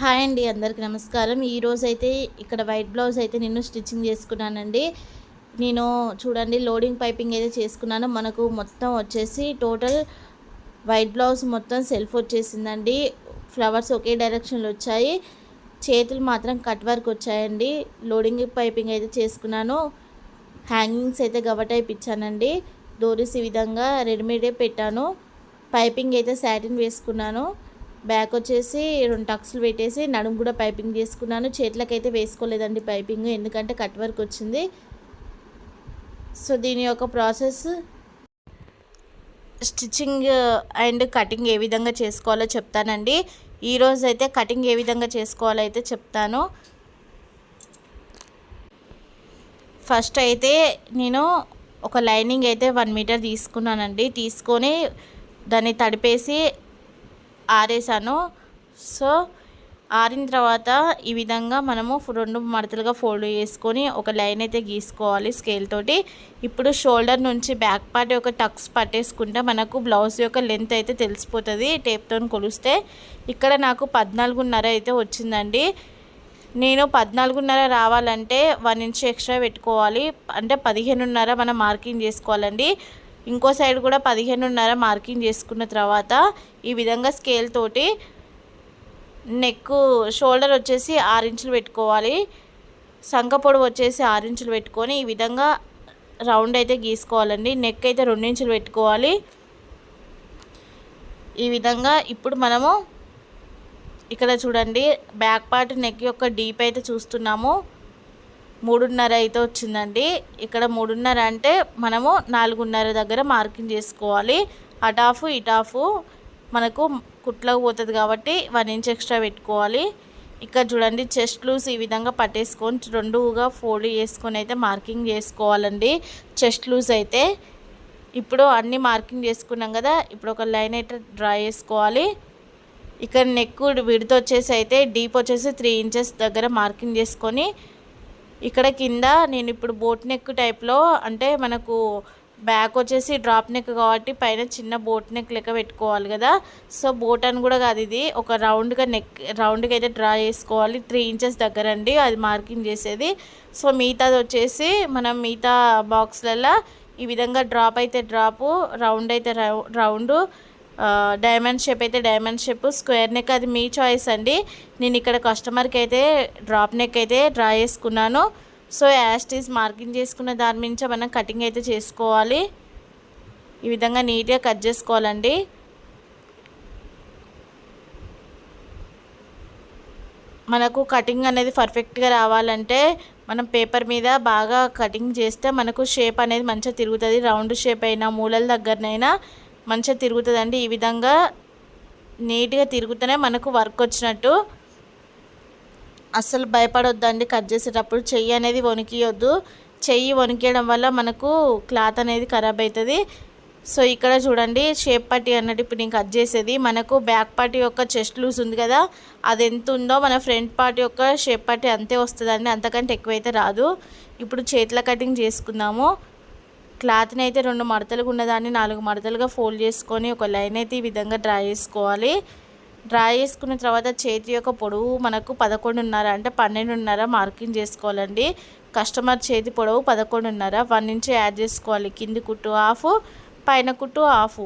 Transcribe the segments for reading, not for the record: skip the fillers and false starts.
Hi అండి, అందరికీ నమస్కారం. ఈరోజైతే ఇక్కడ వైట్ బ్లౌజ్ అయితే నేను స్టిచ్చింగ్ చేసుకున్నానండి. నేను చూడండి లోడింగ్ పైపింగ్ అయితే చేసుకున్నాను. మనకు మొత్తం వచ్చేసి టోటల్ వైట్ బ్లౌజ్ మొత్తం సెల్ఫ్ వచ్చేసిందండి. ఫ్లవర్స్ ఒకే డైరెక్షన్లో వచ్చాయి. చేతులు మాత్రం కట్ వర్క్ వచ్చాయండి. లోడింగ్ పైపింగ్ అయితే చేసుకున్నాను. హ్యాంగింగ్స్ అయితే గవ టైప్ ఇచ్చానండి. డోరీస్ ఈ విధంగా రెడీమేడే పెట్టాను. పైపింగ్ అయితే సాటిన్ వేసుకున్నాను. బ్యాక్ వచ్చేసి 2 టక్స్లు పెట్టేసి నడుము కూడా పైపింగ్ చేసుకున్నాను. చేతులకైతే వేసుకోలేదండి పైపింగ్, ఎందుకంటే కట్ వర్క్ వచ్చింది. సో దీని యొక్క ప్రాసెస్ స్టిచ్చింగ్ అండ్ కటింగ్ ఏ విధంగా చేసుకోవాలో చెప్తానండి. ఈరోజు అయితే కటింగ్ ఏ విధంగా చేసుకోవాలో అయితే చెప్తాను. ఫస్ట్ అయితే నేను ఒక లైనింగ్ అయితే 1 మీటర్ తీసుకున్నానండి. తీసుకొని దాన్ని తడిపేసి ఆరేసాను. సో ఆరిన తర్వాత ఈ విధంగా మనము 2 మడతలుగా ఫోల్డ్ చేసుకొని ఒక లైన్ అయితే గీసుకోవాలి స్కేల్ తోటి. ఇప్పుడు షోల్డర్ నుంచి బ్యాక్ పార్ట్ యొక్క టక్స్ పట్టేసుకుంటే మనకు బ్లౌజ్ యొక్క లెంత్ అయితే తెలిసిపోతుంది టేప్తో కొలిస్తే. ఇక్కడ నాకు 14.5 అయితే వచ్చిందండి. నేను 14.5 రావాలంటే 1 ఇంచ్ ఎక్స్ట్రా పెట్టుకోవాలి. అంటే 15.5 మనం మార్కింగ్ చేసుకోవాలండి. ఇంకో సైడ్ కూడా 15.5 మార్కింగ్ చేసుకున్న తర్వాత ఈ విధంగా స్కేల్ తోటి నెక్ షోల్డర్ వచ్చేసి 6 ఇంచులు పెట్టుకోవాలి. సంక పొడవు వచ్చేసి 6 ఇంచులు పెట్టుకొని ఈ విధంగా రౌండ్ అయితే గీసుకోవాలండి. నెక్ అయితే 2 ఇంచులు పెట్టుకోవాలి. ఈ విధంగా ఇప్పుడు మనము ఇక్కడ చూడండి బ్యాక్ పార్ట్ నెక్ యొక్క డీప్ అయితే చూస్తున్నాము. 3.5 అయితే వచ్చిందండి. ఇక్కడ 3.5 అంటే మనము 4.5 దగ్గర మార్కింగ్ చేసుకోవాలి. అటాఫ్ ఇటాఫ్ మనకు కుట్లకు పోతుంది కాబట్టి 1 ఇంచ్ ఎక్స్ట్రా పెట్టుకోవాలి. ఇక్కడ చూడండి చెస్ట్ లూజ్ ఈ విధంగా పట్టేసుకొని 2గా ఫోల్డ్ చేసుకొని అయితే మార్కింగ్ చేసుకోవాలండి. చెస్ట్ లూజ్ అయితే ఇప్పుడు అన్నీ మార్కింగ్ చేసుకున్నాం కదా. ఇప్పుడు ఒక లైన్ అయితే డ్రా చేసుకోవాలి. ఇక్కడ నెక్ విడ్త్ వచ్చేసి అయితే డీప్ వచ్చేసి 3 ఇంచెస్ దగ్గర మార్కింగ్ చేసుకొని ఇక్కడ కింద నేను ఇప్పుడు బోట్ నెక్ టైప్లో, అంటే మనకు బ్యాక్ వచ్చేసి డ్రాప్ నెక్ కాబట్టి పైన చిన్న బోట్ నెక్ లెక్క పెట్టుకోవాలి కదా. సో బోట్ అని కూడా కాదు, ఇది ఒక రౌండ్గా అయితే డ్రా చేసుకోవాలి. 3 ఇంచెస్ దగ్గర అండి అది మార్కింగ్ చేసేది. సో మిగతాది వచ్చేసి మనం మిగతా బాక్స్లలో ఈ విధంగా డ్రాప్ అయితే డ్రాపు, రౌండ్ అయితే రౌండ్, డైమండ్ షేప్ అయితే డైమండ్ షేప్, స్క్వేర్ నెక్ అది మీ చాయిస్ అండి. నేను ఇక్కడ కస్టమర్కి అయితే డ్రాప్ నెక్ అయితే డ్రా చేసుకున్నాను. సో యాస్టీస్ మార్కింగ్ చేసుకున్న దాని నుంచి మనం కటింగ్ అయితే చేసుకోవాలి. ఈ విధంగా నీట్గా కట్ చేసుకోవాలండి. మనకు కటింగ్ అనేది పర్ఫెక్ట్గా రావాలంటే మనం పేపర్ మీద బాగా కటింగ్ చేస్తే మనకు షేప్ అనేది మంచిగా తిరుగుతుంది. రౌండ్ షేప్ అయినా మూలల దగ్గరనైనా మంచిగా తిరుగుతుందండి. ఈ విధంగా నీట్గా తిరుగుతూనే మనకు వర్క్ వచ్చినట్టు. అస్సలు భయపడొద్దండి కట్ చేసేటప్పుడు. చెయ్యి అనేది వణికియొద్దు. చెయ్యి వణికేయడం వల్ల మనకు క్లాత్ అనేది ఖరాబ్ అవుతుంది. సో ఇక్కడ చూడండి షేప్ పట్టి అన్నట్టు ఇప్పుడు నేను కట్ చేసేది మనకు బ్యాక్ పార్ట్ యొక్క చెస్ట్ లూజ్ ఉంది కదా, అది ఎంత ఉందో మన ఫ్రంట్ పార్ట్ యొక్క షేప్ పట్టి అంతే వస్తుందండి, అంతకంటే ఎక్కువైతే రాదు. ఇప్పుడు చేతుల కటింగ్ చేసుకుందాము. క్లాత్ని అయితే 2 మడతలుగా ఉన్నదాన్ని 4 మడతలుగా ఫోల్డ్ చేసుకొని ఒక లైన్ అయితే ఈ విధంగా డ్రా చేసుకోవాలి. డ్రా చేసుకున్న తర్వాత చేతి యొక్క పొడవు మనకు 11.5 అంటే 12.5 మార్కింగ్ చేసుకోవాలండి. కస్టమర్ చేతి పొడవు 11.5, 1 ఇంచ్ యాడ్ చేసుకోవాలి. కింది కుట్టు హాఫ్, పైన కుట్టు హాఫ్,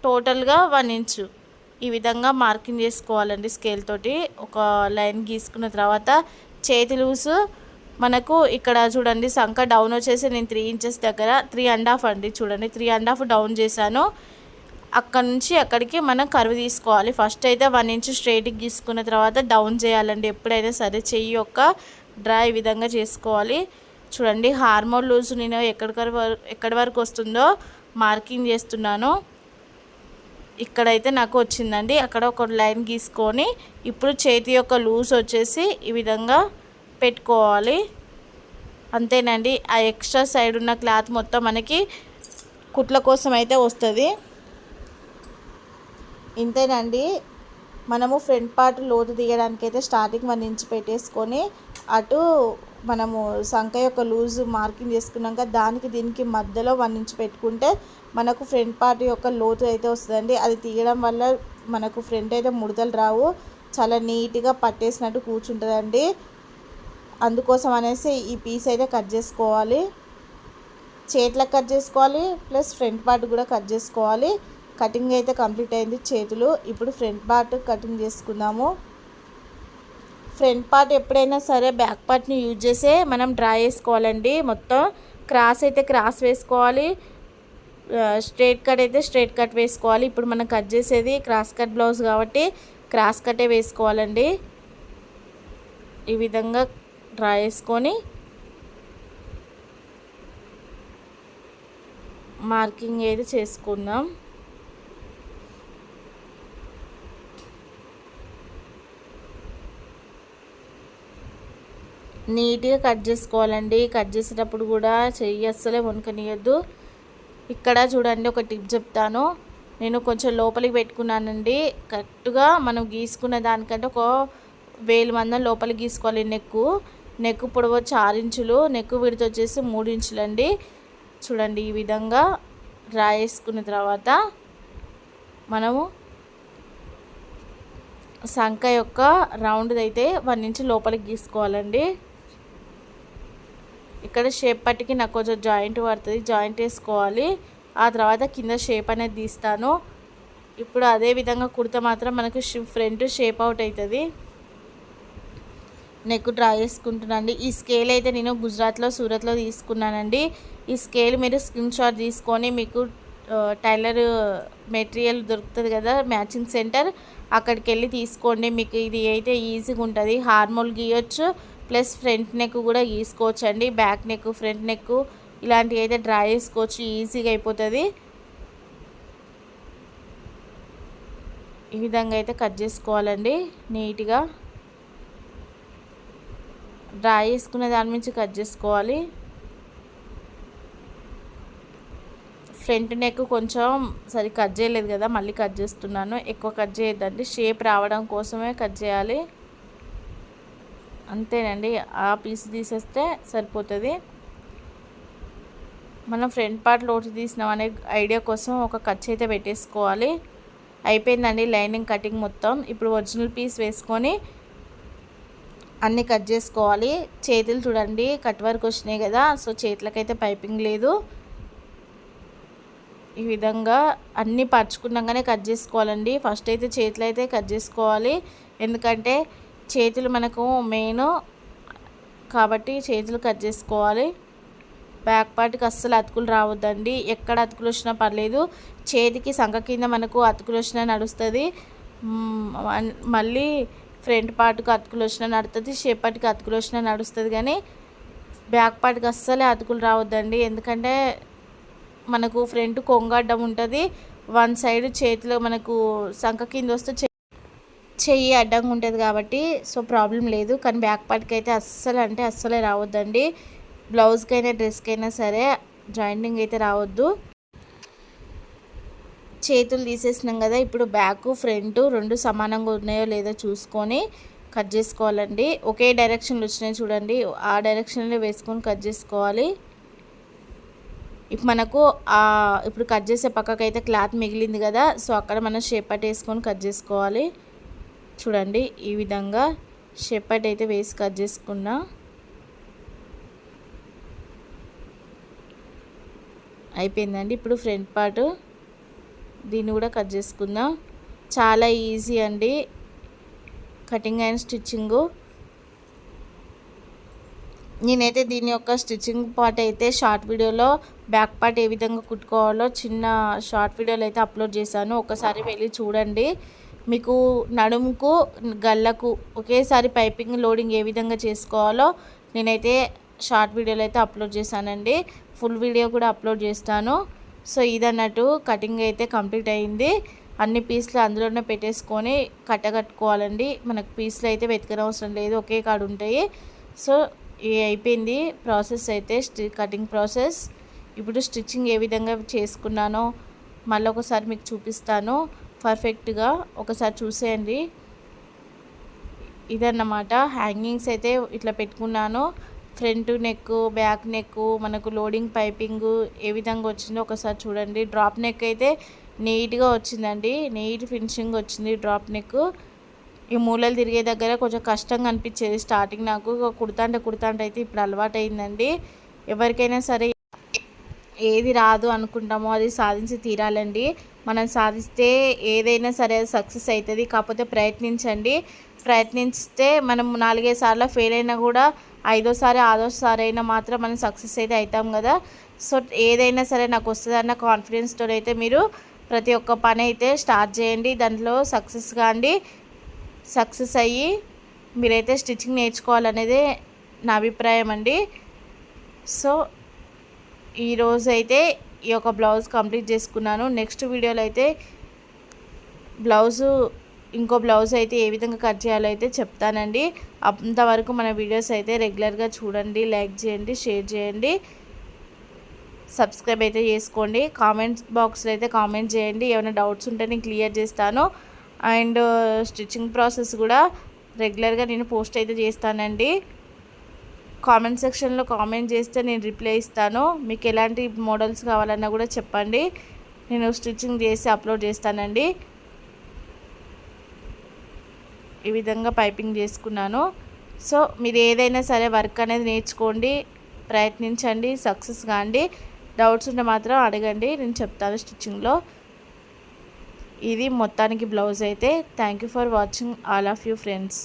టోటల్గా 1 ఇంచు ఈ విధంగా మార్కింగ్ చేసుకోవాలండి. స్కేల్ తోటి ఒక లైన్ గీసుకున్న తర్వాత చేతి లూసు మనకు ఇక్కడ చూడండి సంక డౌన్ వచ్చేసి నేను 3 ఇంచెస్ దగ్గర 3.5 అండి. చూడండి 3.5 డౌన్ చేశాను. అక్కడ నుంచి అక్కడికి మనం కర్వ్ తీసుకోవాలి. ఫస్ట్ అయితే 1 ఇంచ్ స్ట్రైట్కి గీసుకున్న తర్వాత డౌన్ చేయాలండి. ఎప్పుడైనా సరే చెయ్యి యొక్క డ్రా ఈ విధంగా చేసుకోవాలి. చూడండి హార్మోన్ లూజ్ నేను ఎక్కడి వరకు వస్తుందో మార్కింగ్ చేస్తున్నాను. ఇక్కడైతే నాకు వచ్చిందండి. అక్కడ ఒక లైన్ గీసుకొని ఇప్పుడు చేతి యొక్క లూజ్ వచ్చేసి ఈ విధంగా పెట్టుకోవాలి. అంతేనండి. ఆ ఎక్స్ట్రా సైడ్ ఉన్న క్లాత్ మొత్తం మనకి కుట్ల కోసం అయితే వస్తుంది. ఇంతేనండి. మనము ఫ్రంట్ పార్ట్ లోతు తీయడానికి అయితే స్టార్టింగ్ 1 ఇంచ్ పెట్టేసుకొని అటు మనము సంక యొక్క లూజ్ మార్కింగ్ చేసుకున్నాక దానికి దీనికి మధ్యలో 1 ఇంచ్ పెట్టుకుంటే మనకు ఫ్రంట్ పార్ట్ యొక్క లోతు అయితే వస్తుందండి. అది తీయడం వల్ల మనకు ఫ్రంట్ అయితే ముడతలు రావు. చాలా నీట్గా పట్టేసినట్టు కూర్చుంటుందండి. అందుకోసం అనేసి ఈ పీస్ అయితే కట్ చేసుకోవాలి. చేతులకు కట్ చేసుకోవాలి, ప్లస్ ఫ్రంట్ పార్ట్ కూడా కట్ చేసుకోవాలి. కటింగ్ అయితే కంప్లీట్ అయింది చేతులు. ఇప్పుడు ఫ్రంట్ పార్ట్ కటింగ్ చేసుకుందాము. ఫ్రంట్ పార్ట్ ఎప్పుడైనా సరే బ్యాక్ పార్ట్ని యూజ్ చేసే మనం డ్రా చేసుకోవాలండి. మొత్తం క్రాస్ అయితే క్రాస్ వేసుకోవాలి, స్ట్రైట్ కట్ అయితే స్ట్రైట్ కట్ వేసుకోవాలి. ఇప్పుడు మనం కట్ చేసేది క్రాస్ కట్ బ్లౌజ్ కాబట్టి క్రాస్ కటే వేసుకోవాలండి. ఈ విధంగా డ్రా చేసుకొని మార్కింగ్ అయితే చేసుకుందాం. నీట్గా కట్ చేసుకోవాలండి. కట్ చేసేటప్పుడు కూడా చెయ్యి అస్సలే వణకనియద్దు. ఇక్కడ చూడండి, ఒక టిప్ చెప్తాను. నేను కొంచెం లోపలికి పెట్టుకున్నానండి. కరెక్ట్గా మనం గీసుకున్న దానికంటే ఒక 1000 మందం లోపలికి గీసుకోవాలి. నెక్కు పొడవు 6 ఇంచులు, నెక్కు విడత వచ్చేసి 3 ఇంచులు అండి. చూడండి, ఈ విధంగా డ్రా చేసుకున్న తర్వాత మనము సంఖ యొక్క రౌండ్ అయితే 1 ఇంచు లోపలికి గీసుకోవాలండి. ఇక్కడ షేప్ పట్టికి నాకు కొంచెం జాయింట్ పడుతుంది, జాయింట్ వేసుకోవాలి. ఆ తర్వాత కింద షేప్ అనేది తీస్తాను. ఇప్పుడు అదే విధంగా కుడితే మాత్రం మనకు ఫ్రంట్ షేప్ అవుట్ అవుతుంది. నెక్ డ్రా చేసుకుంటున్నానండి. ఈ స్కేల్ అయితే నేను గుజరాత్లో, సూరత్లో తీసుకున్నానండి. ఈ స్కేల్ మీరు స్క్రీన్ షాట్ తీసుకొని మీకు టైలర్ మెటీరియల్ దొరుకుతుంది కదా, మ్యాచింగ్ సెంటర్, అక్కడికి వెళ్ళి తీసుకోండి. మీకు ఇది అయితే ఈజీగా ఉంటుంది. హార్మోల్ గీయొచ్చు, ప్లస్ ఫ్రంట్ నెక్ కూడా గీసుకోవచ్చు అండి. బ్యాక్ నెక్, ఫ్రంట్ నెక్ ఇలాంటివి అయితే డ్రా చేసుకోవచ్చు, ఈజీగా అయిపోతుంది. ఈ విధంగా అయితే కట్ చేసుకోవాలండి. నీట్గా డ్రా చేసుకునే దాని నుంచి కట్ చేసుకోవాలి. ఫ్రంట్ నెక్ కొంచెం సరి కట్ చేయలేదు కదా, మళ్ళీ కట్ చేస్తున్నాను. ఎక్కువ కట్ చేయొద్దండి, షేప్ రావడం కోసమే కట్ చేయాలి. అంతేనండి, ఆ పీస్ తీసేస్తే సరిపోతుంది. మనం ఫ్రంట్ పార్ట్ లోటు తీసినాం అనే ఐడియా కోసం ఒక ఖర్చు అయితే పెట్టేసుకోవాలి. అయిపోయిందండి లైనింగ్ కటింగ్ మొత్తం. ఇప్పుడు ఒరిజినల్ పీస్ వేసుకొని అన్నీ కట్ చేసుకోవాలి. చేతులు చూడండి కట్ వర్క్ వచ్చినాయి కదా, సో చేతులకైతే పైపింగ్ లేదు. ఈ విధంగా అన్నీ పరుచుకున్నాకనే కట్ చేసుకోవాలండి. ఫస్ట్ అయితే చేతులు అయితే కట్ చేసుకోవాలి, ఎందుకంటే చేతులు మనకు మెయిన్ కాబట్టి చేతులు కట్ చేసుకోవాలి. బ్యాక్ పార్ట్కి అస్సలు అతుకులు రావద్దండి. ఎక్కడ అతుకులు వచ్చినా పర్లేదు, చేతికి సంఖ కింద మనకు అతుకులు వచ్చినా నడుస్తుంది. మళ్ళీ ఫ్రంట్ పార్ట్కి అతుకులు వచ్చినా నడుస్తుంది, షేప్ పార్ట్కి అతుకులు వచ్చినా నడుస్తుంది. కానీ బ్యాక్ పార్ట్కి అస్సలే అతుకులు రావద్దండి, ఎందుకంటే మనకు ఫ్రంట్ కొంగడ్డం ఉంటుంది. వన్ సైడ్ చేతిలో మనకు సంఖ కింద వస్తే చెయ్యి అడ్డంగా ఉంటుంది కాబట్టి సో ప్రాబ్లం లేదు. కానీ బ్యాక్ పార్ట్కి అయితే అస్సలే రావద్దండి. బ్లౌజ్కైనా డ్రెస్కైనా సరే జాయింటింగ్ అయితే రావద్దు. చేతులు తీసేసినాం కదా, ఇప్పుడు బ్యాక్ ఫ్రంట్ రెండు సమానంగా ఉన్నాయో లేదో చూసుకొని కట్ చేసుకోవాలండి. ఒకే డైరెక్షన్లో వచ్చినాయి చూడండి, ఆ డైరెక్షన్లో వేసుకొని కట్ చేసుకోవాలి. ఇప్పుడు మనకు ఇప్పుడు కట్ చేసే పక్కకు అయితే క్లాత్ మిగిలింది కదా, సో అక్కడ మనం షేప్ పట్టి వేసుకొని కట్ చేసుకోవాలి. చూడండి, ఈ విధంగా షేప్ పట్టి అయితే వేసి కట్ చేసుకున్నా. అయిపోయిందండి. ఇప్పుడు ఫ్రంట్ పార్ట్ దీన్ని కూడా కట్ చేసుకుందాం. చాలా ఈజీ అండి కటింగ్ అండ్ స్టిచ్చింగు. నేనైతే దీని యొక్క స్టిచ్చింగ్ పార్ట్ అయితే షార్ట్ వీడియోలో బ్యాక్ పార్ట్ ఏ విధంగా కుట్టుకోవాలో చిన్న షార్ట్ వీడియోలో అయితే అప్లోడ్ చేశాను, ఒకసారి వెళ్ళి చూడండి. మీకు నడుముకు గల్లకు ఒకేసారి పైపింగ్ లోడింగ్ ఏ విధంగా చేసుకోవాలో నేనైతే షార్ట్ వీడియోలో అయితే అప్లోడ్ చేశానండి. ఫుల్ వీడియో కూడా అప్లోడ్ చేస్తాను. సో ఇదన్నట్టు కటింగ్ అయితే కంప్లీట్ అయింది. అన్ని పీసులు అందులోనే పెట్టేసుకొని కట్టగట్టుకోవాలండి. మనకు పీసులు అయితే వెతకనవసరం లేదు, ఒకే కాడ ఉంటాయి. సో అయిపోయింది ప్రాసెస్ అయితే, కటింగ్ ప్రాసెస్. ఇప్పుడు స్టిచ్చింగ్ ఏ విధంగా చేసుకున్నానో మళ్ళీ ఒకసారి మీకు చూపిస్తాను పర్ఫెక్ట్గా, ఒకసారి చూసేయండి. ఇదన్నమాట హ్యాంగింగ్స్ అయితే ఇట్లా పెట్టుకున్నాను. ఫ్రంట్ నెక్, బ్యాక్ నెక్, మనకు లోడింగ్ పైపింగ్ ఏ విధంగా వచ్చిందో ఒకసారి చూడండి. డ్రాప్ నెక్ అయితే నీట్గా వచ్చిందండి, నీట్ ఫినిషింగ్ వచ్చింది డ్రాప్ నెక్. ఈ మూలలు తిరిగే దగ్గర కొంచెం కష్టంగా అనిపించేది స్టార్టింగ్ నాకు. కుడతాంటే అయితే ఇప్పుడు అలవాటు అయిందండి. ఎవరికైనా సరే ఏది రాదు అనుకుంటామో అది సాధించి తీరాలండి. మనం సాధిస్తే ఏదైనా సరే సక్సెస్ అవుతుంది. కాకపోతే ప్రయత్నిస్తే మనం 4-5 సార్లు ఫెయిల్ అయినా కూడా 5వ సారి 6వ సారి అయినా మాత్రం మనం సక్సెస్ అయితే అవుతాం కదా. సో ఏదైనా సరే నాకు వస్తుందన్న కాన్ఫిడెన్స్తో అయితే మీరు ప్రతి ఒక్క పని అయితే స్టార్ట్ చేయండి. దాంట్లో సక్సెస్ అయ్యి మీరైతే స్టిచ్చింగ్ నేర్చుకోవాలనేదే నా అభిప్రాయం అండి. సో ఈరోజు అయితే ఈ యొక్క బ్లౌజ్ కంప్లీట్ చేసుకున్నాను. నెక్స్ట్ వీడియోలో అయితే ఇంకో బ్లౌజ్ అయితే ఏ విధంగా కట్ చేయాలో అయితే చెప్తానండి. అంతవరకు మన వీడియోస్ అయితే రెగ్యులర్గా చూడండి, లైక్ చేయండి, షేర్ చేయండి, సబ్స్క్రైబ్ అయితే చేసుకోండి. కామెంట్స్ బాక్స్లో అయితే కామెంట్ చేయండి. ఏమైనా డౌట్స్ ఉంటే నేను క్లియర్ చేస్తాను. అండ్ స్టిచ్చింగ్ ప్రాసెస్ కూడా రెగ్యులర్గా నేను పోస్ట్ అయితే చేస్తానండి. కామెంట్ సెక్షన్లో కామెంట్ చేస్తే నేను రిప్లై ఇస్తాను. మీకు ఎలాంటి మోడల్స్ కావాలన్నా కూడా చెప్పండి, నేను స్టిచ్చింగ్ చేసి అప్లోడ్ చేస్తానండి. ఈ విధంగా పైపింగ్ చేసుకున్నాను. సో మీరు ఏదైనా సరే వర్క్ అనేది నేర్చుకోండి, ప్రయత్నించండి, సక్సెస్ కాండి. డౌట్స్ ఉంటే మాత్రం అడగండి, నేను చెప్తాను స్టిచ్చింగ్లో. ఇది మొత్తానికి బ్లౌజ్ అయితే. Thank you for watching all of you friends.